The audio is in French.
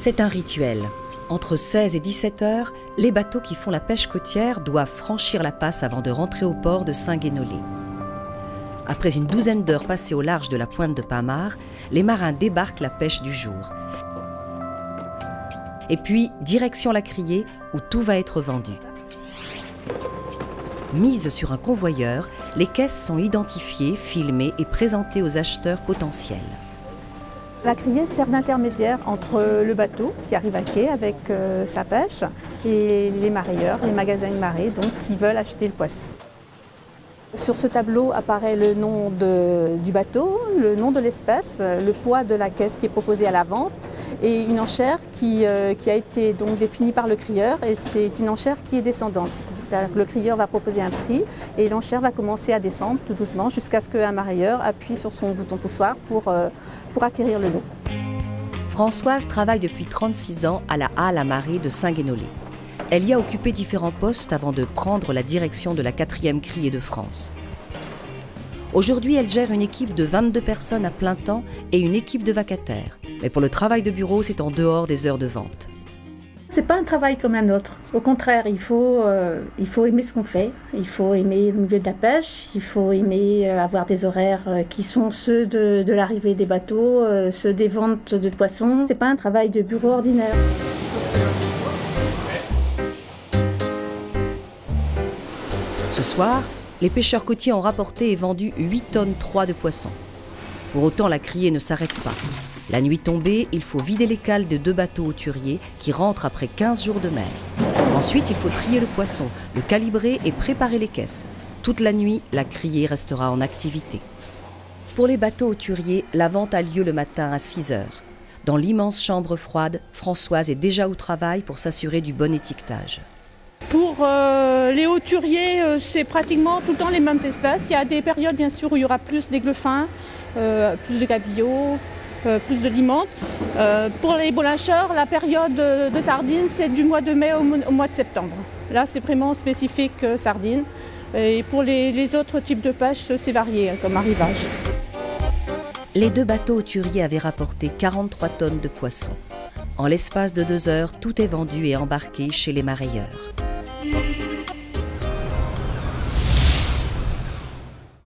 C'est un rituel. Entre 16 et 17 heures, les bateaux qui font la pêche côtière doivent franchir la passe avant de rentrer au port de Saint-Guénolé. Après une douzaine d'heures passées au large de la pointe de Pamar, les marins débarquent la pêche du jour. Et puis, direction la Criée, où tout va être vendu. Mises sur un convoyeur, les caisses sont identifiées, filmées et présentées aux acheteurs potentiels. La criée sert d'intermédiaire entre le bateau qui arrive à quai avec sa pêche et les mareyeurs, les magasins de marée donc, qui veulent acheter le poisson. Sur ce tableau apparaît le nom du bateau, le nom de l'espèce, le poids de la caisse qui est proposée à la vente et une enchère qui a été donc définie par le crieur, et c'est une enchère qui est descendante. C'est-à-dire que le crieur va proposer un prix et l'enchère va commencer à descendre tout doucement jusqu'à ce qu'un mareyeur appuie sur son bouton poussoir pour acquérir le lot. Françoise travaille depuis 36 ans à la halle à marée de Saint-Guénolé. Elle y a occupé différents postes avant de prendre la direction de la 4e criée de France. Aujourd'hui, elle gère une équipe de 22 personnes à plein temps et une équipe de vacataires. Mais pour le travail de bureau, c'est en dehors des heures de vente. C'est pas un travail comme un autre. Au contraire, il faut aimer ce qu'on fait. Il faut aimer le milieu de la pêche. Il faut aimer avoir des horaires qui sont ceux de l'arrivée des bateaux, ceux des ventes de poissons. C'est pas un travail de bureau ordinaire. Ce soir, les pêcheurs côtiers ont rapporté et vendu 8,3 tonnes de poissons. Pour autant, la criée ne s'arrête pas. La nuit tombée, il faut vider les cales de 2 bateaux hauturiers qui rentrent après 15 jours de mer. Ensuite, il faut trier le poisson, le calibrer et préparer les caisses. Toute la nuit, la criée restera en activité. Pour les bateaux hauturiers, la vente a lieu le matin à 6 heures. Dans l'immense chambre froide, Françoise est déjà au travail pour s'assurer du bon étiquetage. Pour les hauturiers, c'est pratiquement tout le temps les mêmes espèces. Il y a des périodes, bien sûr, où il y aura plus d'aigle fin, plus de gabillots, plus de limantes. Pour les bolacheurs, la période de sardines, c'est du mois de mai au mois de septembre. Là, c'est vraiment spécifique sardines. Et pour les autres types de pêche, c'est varié comme arrivage. Les 2 bateaux hauturiers avaient rapporté 43 tonnes de poissons. En l'espace de 2 heures, tout est vendu et embarqué chez les mareyeurs.